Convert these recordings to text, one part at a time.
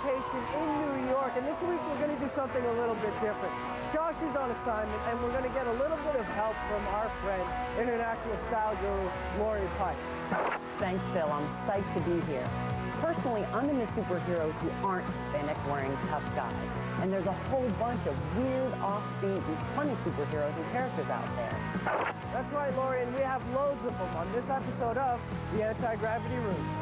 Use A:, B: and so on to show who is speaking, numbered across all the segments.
A: location in New York, and this week we're going to do something a little bit different. Josh is on assignment, and we're going to get a little bit of help from our friend, international style guru, Lori Pike.
B: Thanks, Phil. I'm psyched to be here. Personally, I'm into superheroes who aren't spandex-wearing tough guys. And there's a whole bunch of weird, offbeat, and funny superheroes and characters out there.
A: That's right, Lori, and we have loads of them on this episode of The Anti-Gravity Room.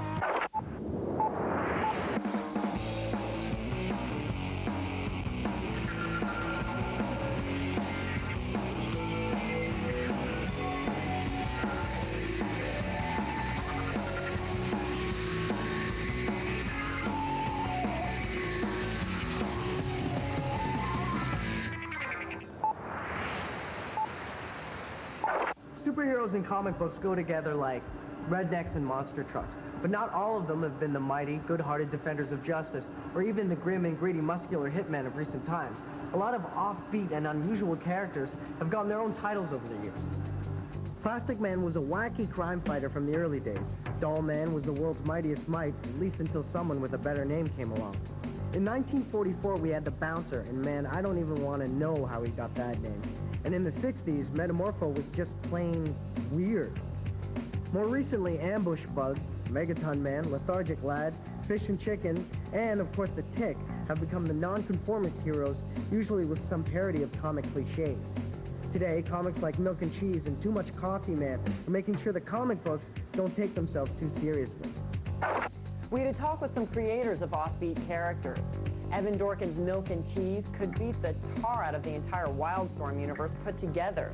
A: Superheroes in comic books go together like rednecks and monster trucks, but not all of them have been the mighty, good-hearted defenders of justice, or even the grim and greedy muscular hitmen of recent times. A lot of offbeat and unusual characters have gotten their own titles over the years. Plastic Man was a wacky crime fighter from the early days. Doll Man was the world's mightiest might, at least until someone with a better name came along. In 1944, we had the Bouncer, and man, I don't even want to know how he got that name. And in the 60s, Metamorpho was just plain weird. More recently, Ambush Bug, Megaton Man, Lethargic Lad, Fish and Chicken, and of course the Tick have become the non-conformist heroes, usually with some parody of comic cliches. Today, comics like Milk and Cheese and Too Much Coffee Man are making sure the comic books don't take themselves too seriously.
B: We had a talk with some creators of offbeat characters. Evan Dorkin's Milk and Cheese could beat the tar out of the entire Wildstorm universe put together.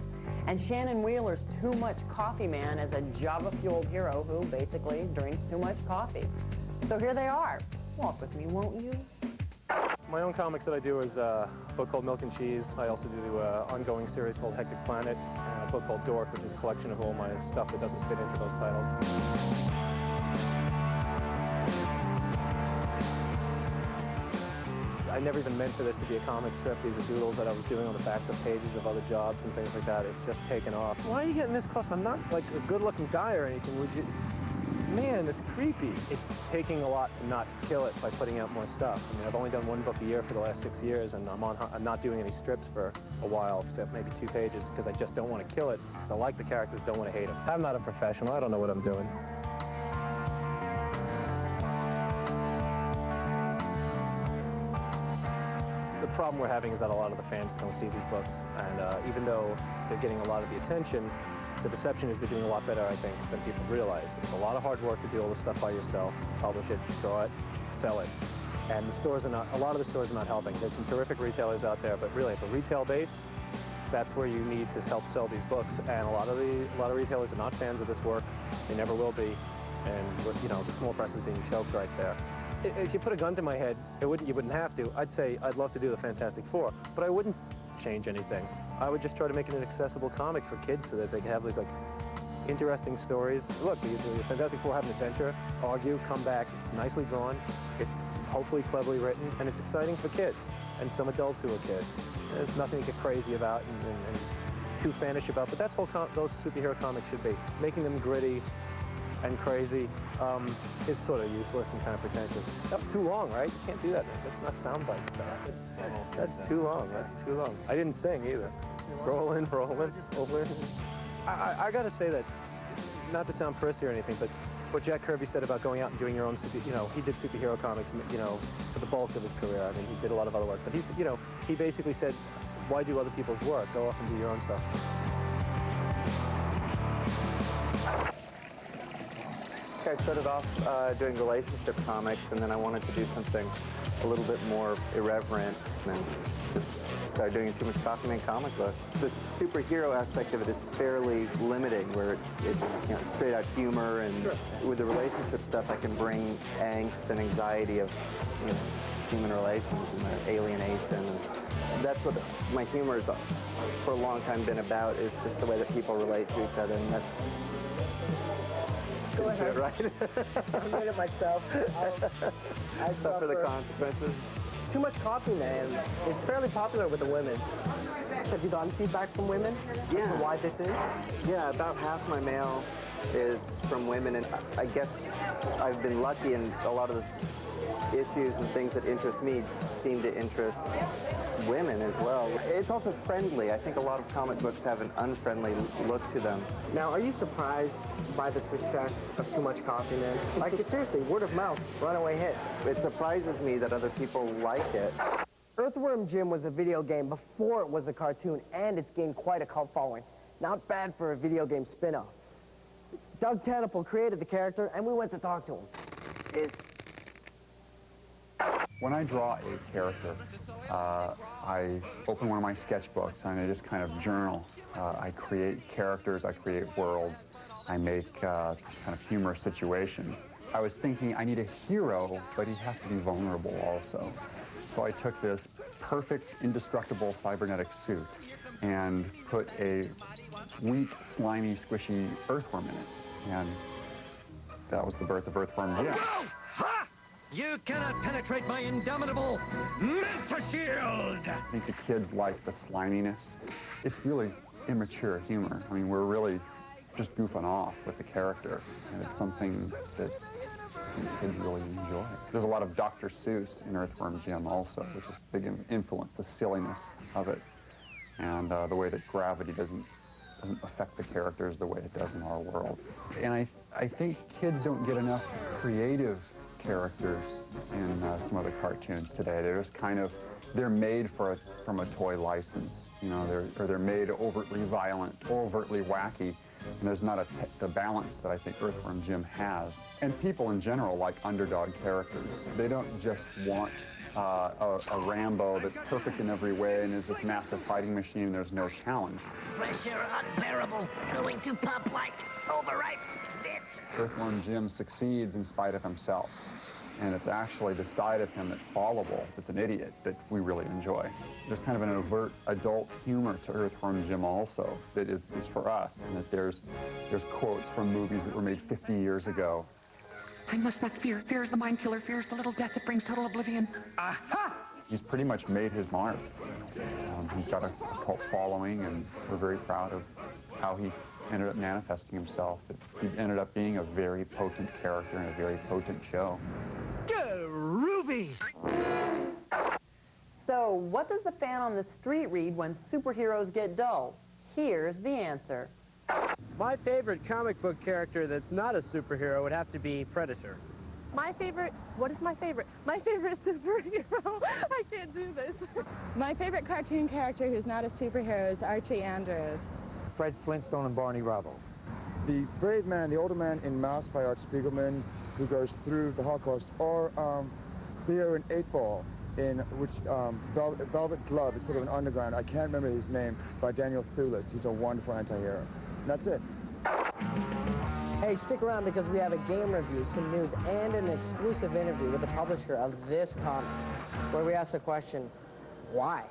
B: And Shannon Wheeler's Too Much Coffee Man is a Java-fueled hero who basically drinks too much coffee. So here they are. Walk with me, won't you?
C: My own comics that I do is a book called Milk and Cheese. I also do an ongoing series called Hectic Planet, and a book called Dork, which is a collection of all my stuff that doesn't fit into those titles. I never even meant for this to be a comic strip. These are doodles that I was doing on the backs of pages of other jobs and things like that. It's just taken off. Why are you getting this close? I'm not like a good-looking guy or anything. Would you? Man, it's creepy. It's taking a lot to not kill it by putting out more stuff. I mean, I've only done one book a year for the last 6 years, and I'm not doing any strips for a while, except maybe 2 pages, because I just don't want to kill it, because I like the characters, don't want to hate them. I'm not a professional. I don't know what I'm doing. The problem we're having is that a lot of the fans don't see these books, and even though they're getting a lot of the attention, the perception is they're doing a lot better, I think, than people realize. It's a lot of hard work to do all this stuff by yourself, publish it, draw it, sell it, and the stores are not, a lot of the stores are not helping. There's some terrific retailers out there, but really at the retail base, that's where you need to help sell these books, and a lot of retailers are not fans of this work. They never will be, and you know, the small press is being choked right there. If you put a gun to my head, you wouldn't have to. I'd say I'd love to do the Fantastic Four, but I wouldn't change anything. I would just try to make it an accessible comic for kids so that they can have these like interesting stories. Look, the Fantastic Four have an adventure, argue, come back. It's nicely drawn, it's hopefully cleverly written, and it's exciting for kids and some adults who are kids. There's nothing to get crazy about and too fanish about, but that's what those superhero comics should be. Making them gritty and crazy is sort of useless and kind of pretentious. That was too long, right? You can't do that. That's not soundbite. That's too long. That's too long. I didn't sing either. Rolling, rolling, rolling. I got to say that, not to sound prissy or anything, but what Jack Kirby said about going out and doing your own, he did superhero comics, for the bulk of his career. I mean, he did a lot of other work, but he basically said, why do other people's work? Go off and do your own stuff.
D: I started off doing relationship comics, and then I wanted to do something a little bit more irreverent, and just started doing a Too Much Coffee Man comic book. The superhero aspect of it is fairly limiting, where it's straight out humor, and with the relationship stuff, I can bring angst and anxiety of human relations and their alienation. And that's what my humor has for a long time been about, is just the way that people relate to each other, and that's.
A: Go ahead.
D: Right?
A: I made it myself. I
D: suffer the consequences.
A: Too Much Coffee Man is fairly popular with the women. Have you gotten feedback from women as to why this is?
D: Yeah, about half my mail is from women, and I guess I've been lucky, and a lot of the issues and things that interest me seem to interest women as well. It's also friendly. I think a lot of comic books have an unfriendly look to them.
A: Now, are you surprised by the success of Too Much Coffee, man? Like, seriously, word of mouth, runaway hit.
D: It surprises me that other people like it.
A: Earthworm Jim was a video game before it was a cartoon, and it's gained quite a cult following. Not bad for a video game spin-off. Doug Tennapel created the character, and we went to talk to him.
E: When I draw a character, I open one of my sketchbooks and I just kind of journal. I create characters, I create worlds, I make kind of humorous situations. I was thinking I need a hero, but he has to be vulnerable also. So I took this perfect, indestructible cybernetic suit and put a weak, slimy, squishy earthworm in it. And that was the birth of Earthworm Jim.
F: You cannot penetrate my indomitable mental shield!
E: I think the kids like the sliminess. It's really immature humor. I mean, we're really just goofing off with the character, and it's something that kids really enjoy. There's a lot of Dr. Seuss in Earthworm Jim also, which is a big influence, the silliness of it, and the way that gravity doesn't affect the characters the way it does in our world. And I think kids don't get enough creative characters in some of the cartoons today. They're just kind of, they're made from a toy license. You know, they're made overtly violent, overtly wacky, and there's not the balance that I think Earthworm Jim has. And people in general like underdog characters. They don't just want a Rambo that's perfect in every way and is this massive fighting machine and there's no challenge.
G: Pressure unbearable, going to pop like overripe fit.
E: Earthworm Jim succeeds in spite of himself. And it's actually the side of him that's fallible, that's an idiot, that we really enjoy. There's kind of an overt adult humor to Earthworm Jim also that is for us, and that there's quotes from movies that were made 50 years ago.
H: I must not fear. Fear is the mind killer. Fear is the little death that brings total oblivion.
F: Aha!
E: He's pretty much made his mark. He's got a cult following, and we're very proud of how he ended up manifesting himself. He ended up being a very potent character and a very potent show.
F: Groovy!
B: So, what does the fan on the street read when superheroes get dull? Here's the answer.
I: My favorite comic book character that's not a superhero would have to be Predator.
J: My favorite, what is my favorite? My favorite superhero, I can't do this.
K: My favorite cartoon character who's not a superhero is Archie Andrews.
L: Fred Flintstone and Barney Rubble.
M: The brave man, the older man in Mask by Art Spiegelman, who goes through the Holocaust, or the hero in 8 Ball, in which Velvet Glove, it's sort of an underground, I can't remember his name, by Daniel Thewlis. He's a wonderful anti-hero. And that's it.
A: Hey, stick around because we have a game review, some news, and an exclusive interview with the publisher of this comic, where we ask the question, why?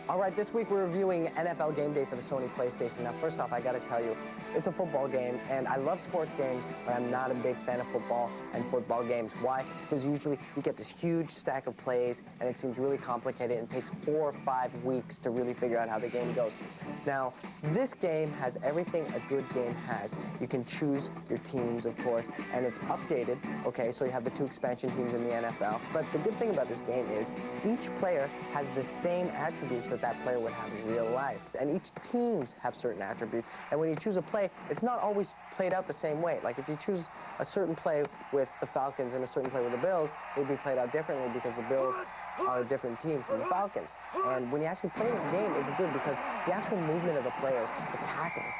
A: All right, this week we're reviewing NFL Game Day for the Sony PlayStation. Now, first off, I gotta tell you, it's a football game, and I love sports games, but I'm not a big fan of football and football games. Why? Because usually you get this huge stack of plays, and it seems really complicated, and it takes 4 or 5 weeks to really figure out how the game goes. Now, this game has everything a good game has. You can choose your teams, of course, and it's updated, okay? So you have the 2 expansion teams in the NFL. But the good thing about this game is each player has the same attributes that player would have in real life. And each teams have certain attributes. And when you choose a play, it's not always played out the same way. Like if you choose a certain play with the Falcons and a certain play with the Bills, they'd be played out differently because the Bills are a different team from the Falcons. And when you actually play this game, it's good because the actual movement of the players, the tackles,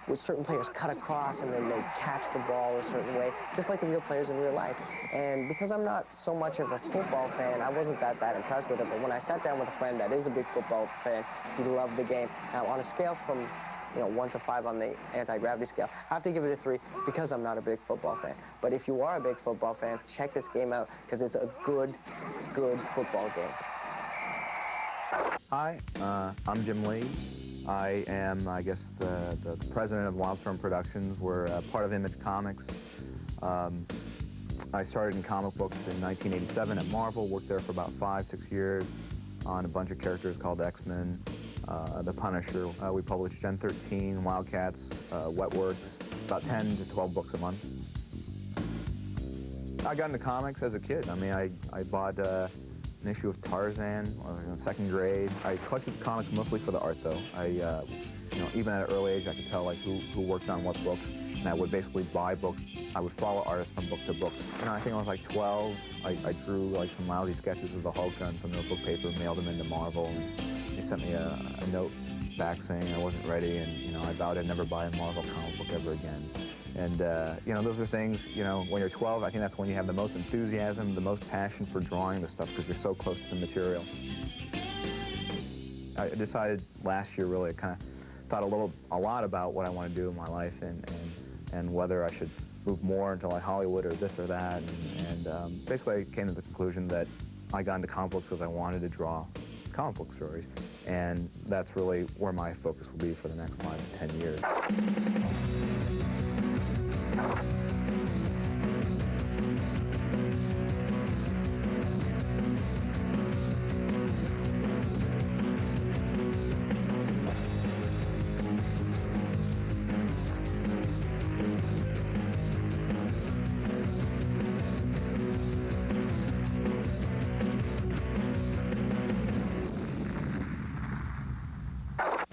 A: with certain players cut across and then they catch the ball a certain way, just like the real players in real life. And because I'm not so much of a football fan, I wasn't that impressed with it. But when I sat down with a friend that is a big football fan, he loved the game. Now, on a scale from 1 to 5 on the anti-gravity scale, I have to give it a 3 because I'm not a big football fan. But if you are a big football fan, check this game out because it's a good football game.
N: Hi, I'm Jim Lee. I am, I guess, the president of Wildstorm Productions. We're part of Image Comics. I started in comic books in 1987 at Marvel, worked there for about 5-6 years. on a bunch of characters called X-Men, The Punisher. We published Gen 13, Wildcats, Wetworks, about 10 to 12 books a month. I got into comics as a kid. I mean, I bought an issue of Tarzan in second grade. I collected comics mostly for the art, though. You know, even at an early age, I could tell like who worked on what books, and I would basically buy books. I would follow artists from book to book. You know, I think I was like 12. I drew like some lousy sketches of the Hulk on some notebook paper, mailed them into Marvel, and they sent me a note back saying I wasn't ready, and you know, I vowed I'd never buy a Marvel comic book ever again. And you know, those are things, you know, when you're 12, I think that's when you have the most enthusiasm, the most passion for drawing the stuff, because you're so close to the material. I decided last year, really, I kind of thought a lot about what I want to do in my life, and whether I should move more into like Hollywood or this or that, and basically I came to the conclusion that I got into comic books because I wanted to draw comic book stories, and that's really where my focus will be for the next 5 to 10 years.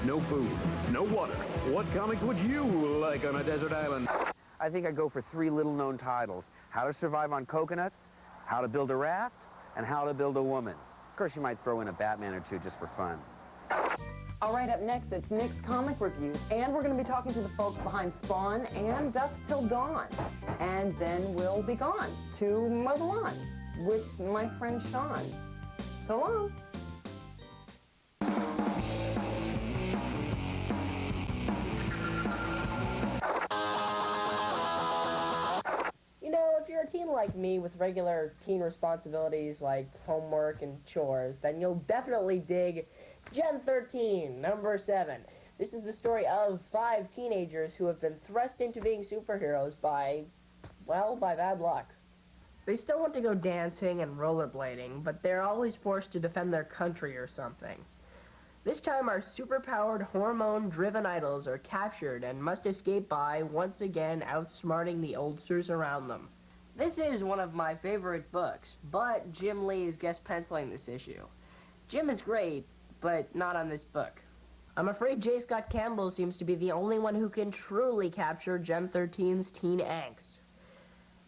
O: No food, no water. What comics would you like on a desert island?
P: I think I'd go for 3 little-known titles: How to Survive on Coconuts, How to Build a Raft, and How to Build a Woman. Of course, you might throw in a Batman or 2 just for fun.
B: All right, up next, it's Nick's Comic Review, and we're going to be talking to the folks behind Spawn and Dusk Till Dawn. And then we'll be gone to mow the lawn with my friend Sean. So long. You know, if you're a teen like me with regular teen responsibilities like homework and chores, then you'll definitely dig Gen 13, number 7. This is the story of 5 teenagers who have been thrust into being superheroes by, well, by bad luck.
A: They still want to go dancing and rollerblading, but they're always forced to defend their country or something. This time our superpowered, hormone-driven idols are captured and must escape by, once again, outsmarting the oldsters around them. This is one of my favorite books, but Jim Lee is guest penciling this issue. Jim is great, but not on this book. I'm afraid J. Scott Campbell seems to be the only one who can truly capture Gen 13's teen angst.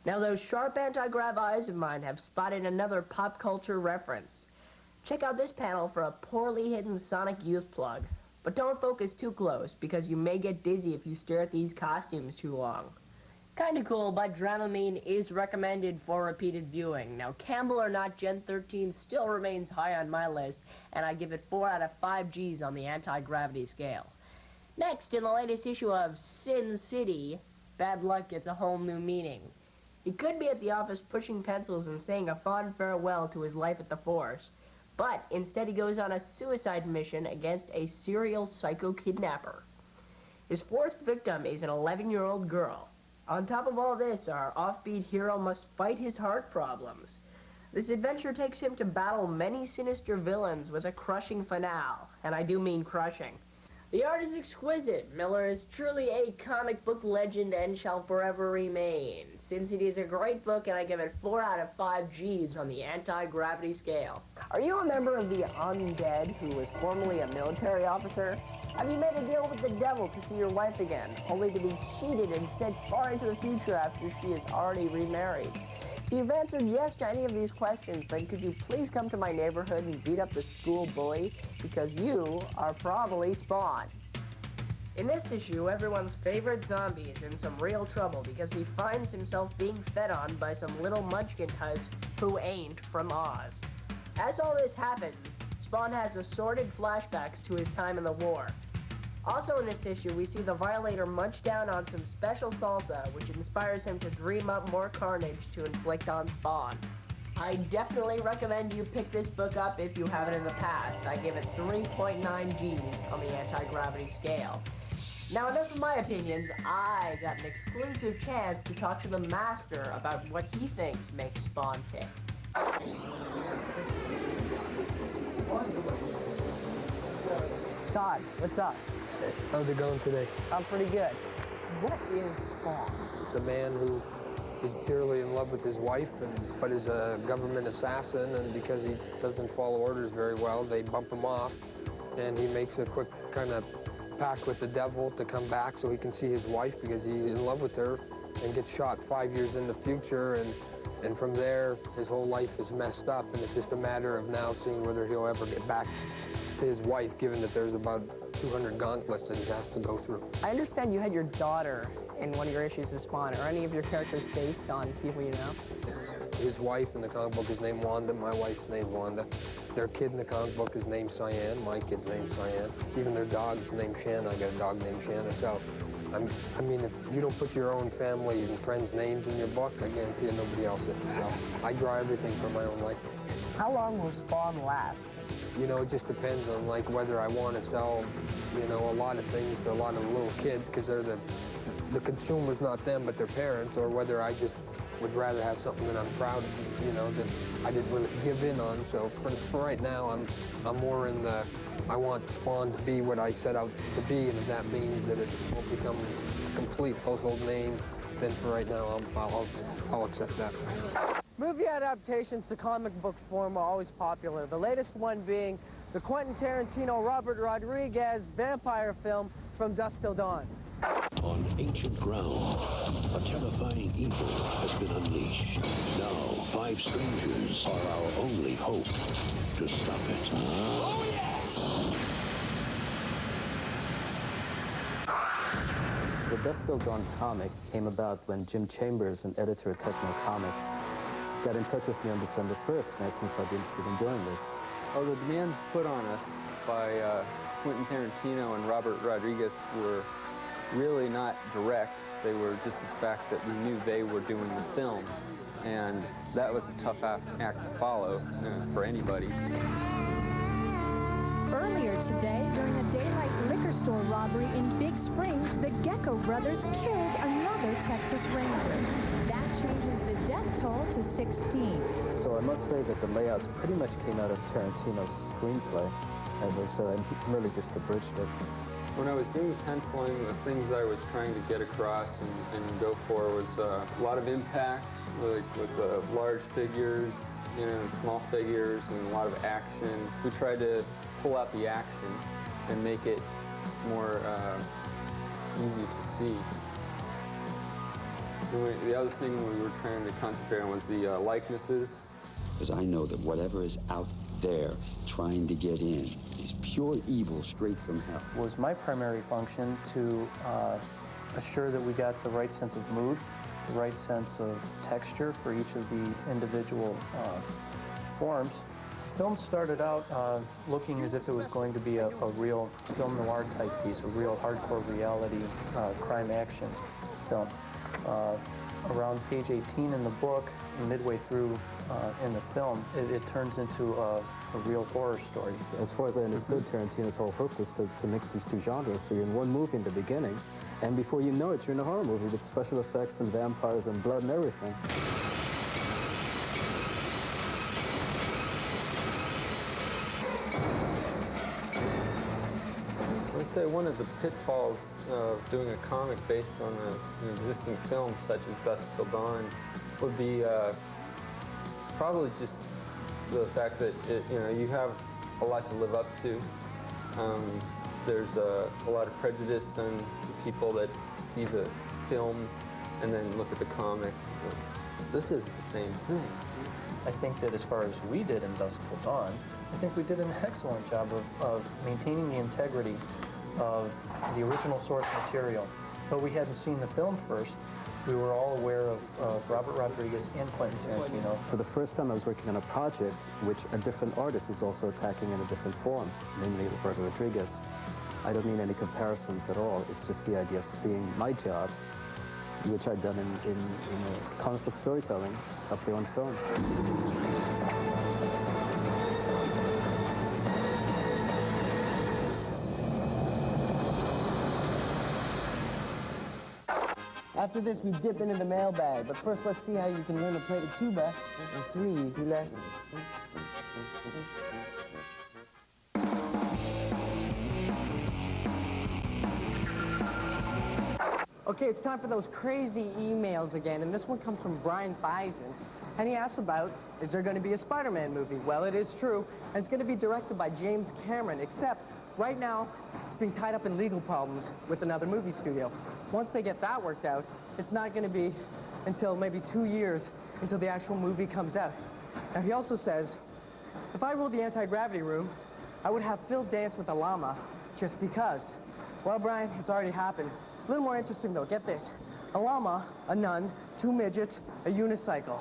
A: Now those sharp anti-grav eyes of mine have spotted another pop culture reference. Check out this panel for a poorly hidden Sonic Youth plug. But don't focus too close, because you may get dizzy if you stare at these costumes too long. Kinda cool, but Dramamine is recommended for repeated viewing. Now, Campbell or not, Gen 13 still remains high on my list, and I give it 4 out of 5 Gs on the anti-gravity scale. Next, in the latest issue of Sin City, bad luck gets a whole new meaning. He could be at the office pushing pencils and saying a fond farewell to his life at the force, but instead he goes on a suicide mission against a serial psycho kidnapper. His 4th victim is an 11-year-old girl. On top of all this, our offbeat hero must fight his heart problems. This adventure takes him to battle many sinister villains with a crushing finale, and I do mean crushing. The art is exquisite. Miller is truly a comic book legend and shall forever remain. Sin City is a great book, and I give it 4 out of 5 Gs on the anti-gravity scale. Are you a member of the undead who was formerly a military officer? Have you made a deal with the devil to see your wife again, only to be cheated and sent far into the future after she is already remarried? If you've answered yes to any of these questions, then could you please come to my neighborhood and beat up the school bully, because you are probably Spawn. In this issue, everyone's favorite zombie is in some real trouble because he finds himself being fed on by some little munchkin types who ain't from Oz. As all this happens, Spawn has assorted flashbacks to his time in the war. Also in this issue, we see the Violator munch down on some special salsa, which inspires him to dream up more carnage to inflict on Spawn. I definitely recommend you pick this book up if you haven't in the past. I give it 3.9 Gs on the anti-gravity scale. Now, enough of my opinions. I got an exclusive chance to talk to the master about what he thinks makes Spawn tick.
B: Todd, what's up?
Q: How's it going today?
B: I'm pretty good. What is Spawn?
Q: It's a man who is dearly in love with his wife, but is a government assassin, and because he doesn't follow orders very well, they bump him off, and he makes a quick kind of pact with the devil to come back so he can see his wife because he's in love with her, and gets shot 5 years in the future, and from there, his whole life is messed up, and it's just a matter of now seeing whether he'll ever get back to his wife, given that there's about 200 gauntlets that he has to go through.
B: I understand you had your daughter in one of your issues of Spawn. Are any of your characters based on people you know?
Q: His wife in the comic book is named Wanda. My wife's named Wanda. Their kid in the comic book is named Cyan. My kid's named Cyan. Even their dog is named Shanna. I got a dog named Shanna. So, I mean, if you don't put your own family and friends' names in your book, I guarantee you nobody else is. So I draw everything from my own life.
B: How long will Spawn last?
Q: You know, it just depends on like whether I want to sell, you know, a lot of things to a lot of little kids because they're the consumer's not them but their parents, or whether I just would rather have something that I'm proud of, you know, that I didn't really give in on. So for right now, I'm more in the, I want Spawn to be what I set out to be, and if that means that it won't become a complete household name, then for right now, I'll accept that.
A: Movie adaptations to comic book form are always popular, the latest one being the Quentin Tarantino, Robert Rodriguez vampire film From Dusk Till Dawn.
R: On ancient ground, a terrifying evil has been unleashed. Now, 5 strangers are our only hope to stop it. Oh, yeah!
S: The Dusk Till Dawn comic came about when Jim Chambers, an editor at Techno Comics, got in touch with me on December 1st and asked me if I'd be interested in doing this.
T: Oh, the demands put on us by Quentin Tarantino and Robert Rodriguez were really not direct. They were just the fact that we knew they were doing the film, and that was a tough act to follow for anybody.
U: Earlier today, during a daylight liquor store robbery in Big Springs, the Gecko brothers killed another Texas Ranger. That changes the death toll to 16.
S: So I must say that the layouts pretty much came out of Tarantino's screenplay, as I said, and he really just abridged it.
T: When I was doing the penciling, the things I was trying to get across and go for was a lot of impact, like with large figures, you know, small figures, and a lot of action. We tried to pull out the action and make it more easy to see. The other thing we were trying to concentrate on was the likenesses.
R: Because I know that whatever is out there trying to get in is pure evil straight from hell.
V: Was my primary function to assure that we got the right sense of mood, the right sense of texture for each of the individual forms. The film started out looking as if it was going to be a real film noir type piece, a real hardcore reality crime action film. Around page 18 in the book, midway through in the film, it turns into a real horror story.
S: As far as I understood, Tarantino's whole hook was to mix these two genres, so you're in one movie in the beginning, and before you know it, you're in a horror movie with special effects and vampires and blood and everything.
T: I'd say one of the pitfalls of doing a comic based on an existing film, such as Dusk Till Dawn, would be probably just the fact that you have a lot to live up to. There's a lot of prejudice on the people that see the film and then look at the comic. This is the same thing.
V: I think that as far as we did in Dusk Till Dawn, I think we did an excellent job of maintaining the integrity of the original source material. Though we hadn't seen the film first, we were all aware of Robert Rodriguez and Quentin Tarantino.
S: For the first time I was working on a project which a different artist is also attacking in a different form, namely Robert Rodriguez. I don't mean any comparisons at all. It's just the idea of seeing my job, which I'd done in comic book storytelling, up there on film.
A: After this, we dip into the mailbag, but first let's see how you can learn to play the tuba in 3 easy lessons. Okay, it's time for those crazy emails again, and this one comes from Brian Bison. And he asks about, is there going to be a Spider-Man movie? Well, it is true, and it's going to be directed by James Cameron, except right now, it's being tied up in legal problems with another movie studio. Once they get that worked out, it's not going to be until maybe 2 years until the actual movie comes out. Now, he also says, if I ruled the anti-gravity room, I would have Phil dance with a llama just because. Well, Brian, it's already happened. A little more interesting, though. Get this. A llama, a nun, 2 midgets, a unicycle.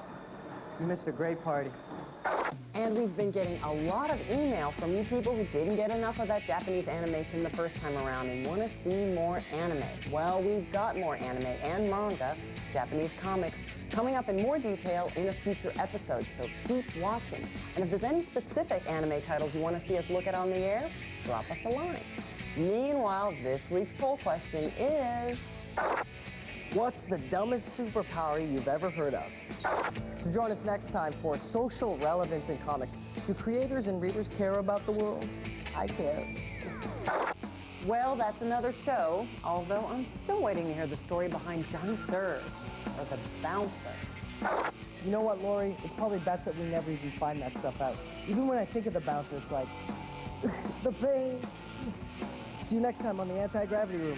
A: You missed a great party.
B: And we've been getting a lot of email from you people who didn't get enough of that Japanese animation the first time around and want to see more anime. Well, we've got more anime and manga, Japanese comics, coming up in more detail in a future episode, so keep watching. And if there's any specific anime titles you want to see us look at on the air, drop us a line. Meanwhile, this week's poll question is...
A: What's the dumbest superpower you've ever heard of? So join us next time for Social Relevance in Comics. Do creators and readers care about the world? I care.
B: Well, that's another show, although I'm still waiting to hear the story behind Johnny Serve, or the Bouncer.
A: You know what, Lori? It's probably best that we never even find that stuff out. Even when I think of the Bouncer, it's like, the pain. See you next time on the Anti-Gravity Room.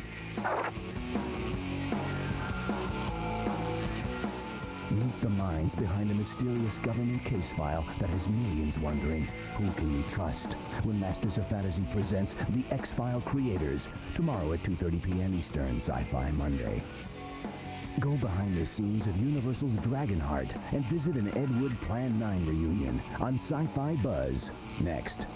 C: Meet the minds behind a mysterious government case file that has millions wondering, who can we trust? When Masters of Fantasy presents The X-File Creators, tomorrow at 2:30 p.m. Eastern, Sci-Fi Monday. Go behind the scenes of Universal's Dragonheart and visit an Ed Wood Plan 9 reunion on Sci-Fi Buzz, next.